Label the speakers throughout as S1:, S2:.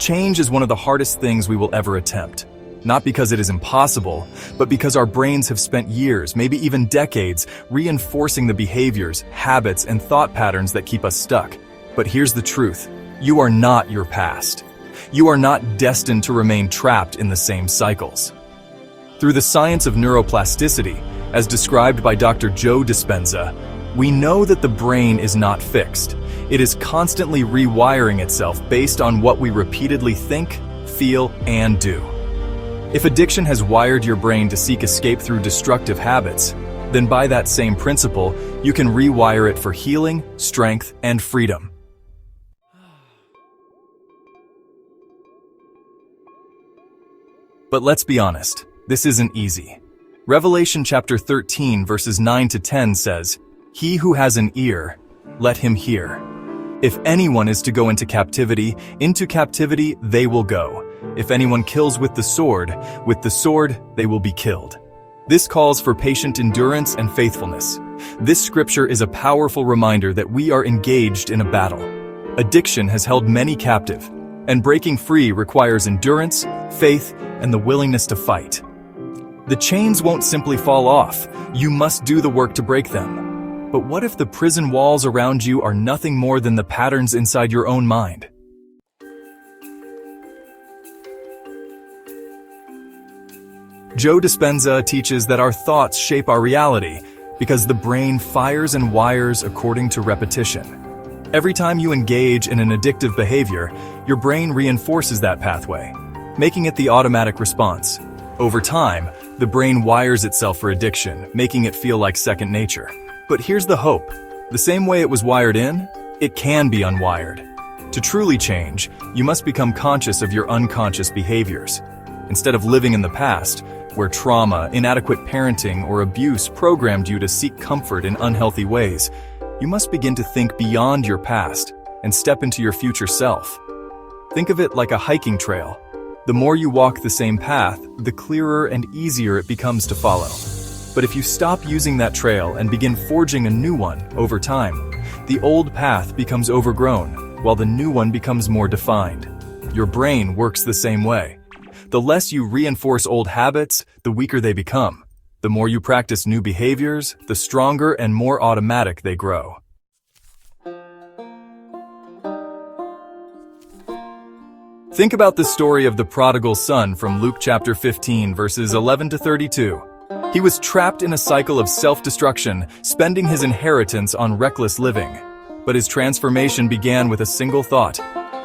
S1: Change is one of the hardest things we will ever attempt. Not because it is impossible, but because our brains have spent years, maybe even decades, reinforcing the behaviors, habits, and thought patterns that keep us stuck. But here's the truth. You are not your past. You are not destined to remain trapped in the same cycles. Through the science of neuroplasticity, as described by Dr. Joe Dispenza, we know that the brain is not fixed. It is constantly rewiring itself based on what we repeatedly think, feel, and do. If addiction has wired your brain to seek escape through destructive habits, then by that same principle, you can rewire it for healing, strength, and freedom. But let's be honest, this isn't easy. Revelation chapter 13 verses 9 to 10 says, "He who has an ear, let him hear. If anyone is to go into captivity they will go. If anyone kills with the sword they will be killed." This calls for patient endurance and faithfulness. This scripture is a powerful reminder that we are engaged in a battle. Addiction has held many captive, and breaking free requires endurance, faith, and the willingness to fight. The chains won't simply fall off. You must do the work to break them. But what if the prison walls around you are nothing more than the patterns inside your own mind? Joe Dispenza teaches that our thoughts shape our reality because the brain fires and wires according to repetition. Every time you engage in an addictive behavior, your brain reinforces that pathway, making it the automatic response. Over time, the brain wires itself for addiction, making it feel like second nature. But here's the hope. The same way it was wired in, it can be unwired. To truly change, you must become conscious of your unconscious behaviors. Instead of living in the past, where trauma, inadequate parenting, or abuse programmed you to seek comfort in unhealthy ways, you must begin to think beyond your past and step into your future self. Think of it like a hiking trail. The more you walk the same path, the clearer and easier it becomes to follow. But if you stop using that trail and begin forging a new one over time, the old path becomes overgrown, while the new one becomes more defined. Your brain works the same way. The less you reinforce old habits, the weaker they become. The more you practice new behaviors, the stronger and more automatic they grow. Think about the story of the prodigal son from Luke chapter 15, verses 11 to 32. He was trapped in a cycle of self-destruction, spending his inheritance on reckless living. But his transformation began with a single thought: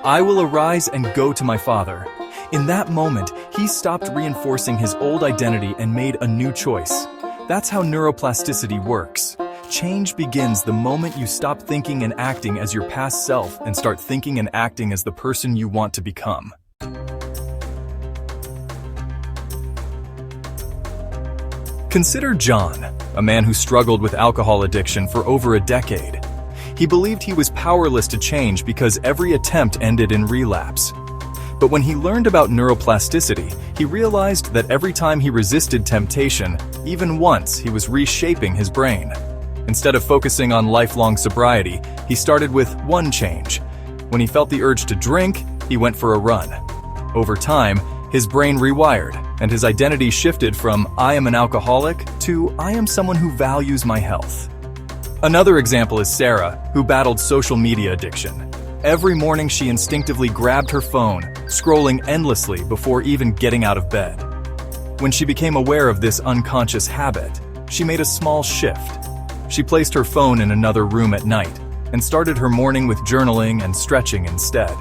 S1: "I will arise and go to my father." In that moment, he stopped reinforcing his old identity and made a new choice. That's how neuroplasticity works. Change begins the moment you stop thinking and acting as your past self and start thinking and acting as the person you want to become. Consider John, a man who struggled with alcohol addiction for over a decade. He believed he was powerless to change because every attempt ended in relapse. But when he learned about neuroplasticity, he realized that every time he resisted temptation, even once, he was reshaping his brain. Instead of focusing on lifelong sobriety, he started with one change. When he felt the urge to drink, he went for a run. Over time, his brain rewired, and his identity shifted from "I am an alcoholic" to "I am someone who values my health." Another example is Sarah, who battled social media addiction. Every morning she instinctively grabbed her phone, scrolling endlessly before even getting out of bed. When she became aware of this unconscious habit, she made a small shift. She placed her phone in another room at night and started her morning with journaling and stretching instead.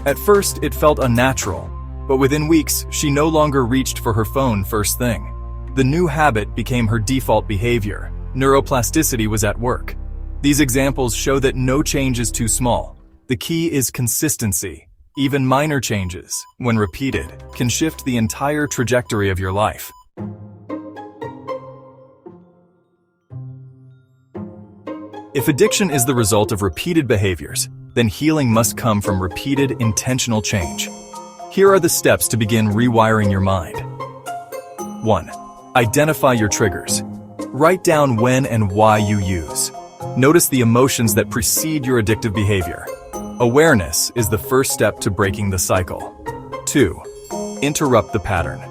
S1: At first, it felt unnatural, but within weeks, she no longer reached for her phone first thing. The new habit became her default behavior. Neuroplasticity was at work. These examples show that no change is too small. The key is consistency. Even minor changes, when repeated, can shift the entire trajectory of your life. If addiction is the result of repeated behaviors, then healing must come from repeated, intentional change. Here are the steps to begin rewiring your mind. 1. Identify your triggers. Write down when and why you use. Notice the emotions that precede your addictive behavior. Awareness is the first step to breaking the cycle. 2. Interrupt the pattern.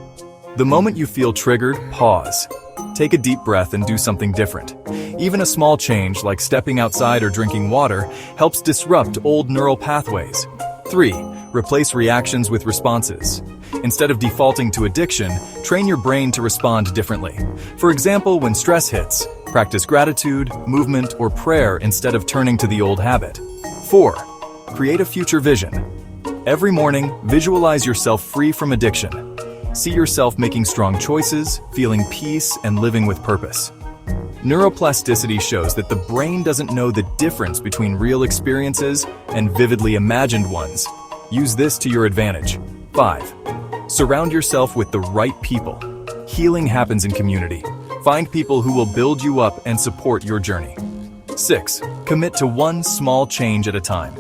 S1: The moment you feel triggered, pause. Take a deep breath and do something different. Even a small change, like stepping outside or drinking water, helps disrupt old neural pathways. 3. Replace reactions with responses. Instead of defaulting to addiction, train your brain to respond differently. For example, when stress hits, practice gratitude, movement, or prayer instead of turning to the old habit. 4. Create a future vision. Every morning, visualize yourself free from addiction. See yourself making strong choices, feeling peace, and living with purpose. Neuroplasticity shows that the brain doesn't know the difference between real experiences and vividly imagined ones. Use this to your advantage. 5. Surround yourself with the right people. Healing happens in community. Find people who will build you up and support your journey. 6. Commit to one small change at a time.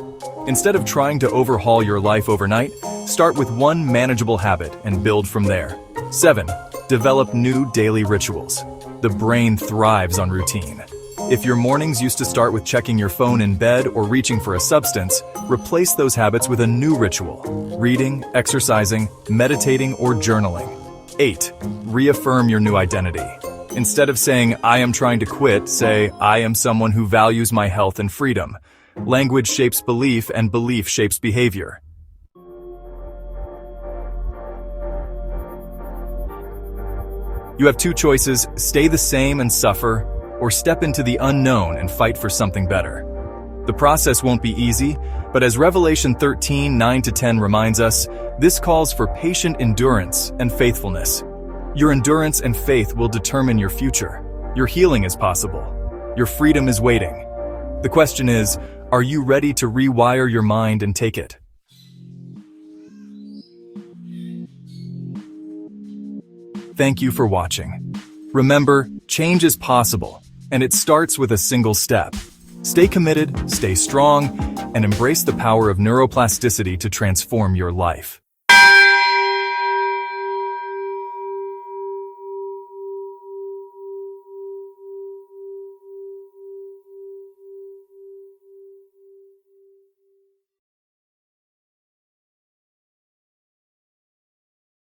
S1: Instead of trying to overhaul your life overnight, start with one manageable habit and build from there. 7. Develop new daily rituals. The brain thrives on routine. If your mornings used to start with checking your phone in bed or reaching for a substance, replace those habits with a new ritual: reading, exercising, meditating, or journaling. 8. Reaffirm your new identity. Instead of saying, "I am trying to quit," say, "I am someone who values my health and freedom." Language shapes belief, and belief shapes behavior. You have two choices: stay the same and suffer, or step into the unknown and fight for something better. The process won't be easy, but as Revelation 13:9-10 reminds us, this calls for patient endurance and faithfulness. Your endurance and faith will determine your future. Your healing is possible. Your freedom is waiting. The question is, are you ready to rewire your mind and take it? Thank you for watching. Remember, change is possible, and it starts with a single step. Stay committed, stay strong, and embrace the power of neuroplasticity to transform your life.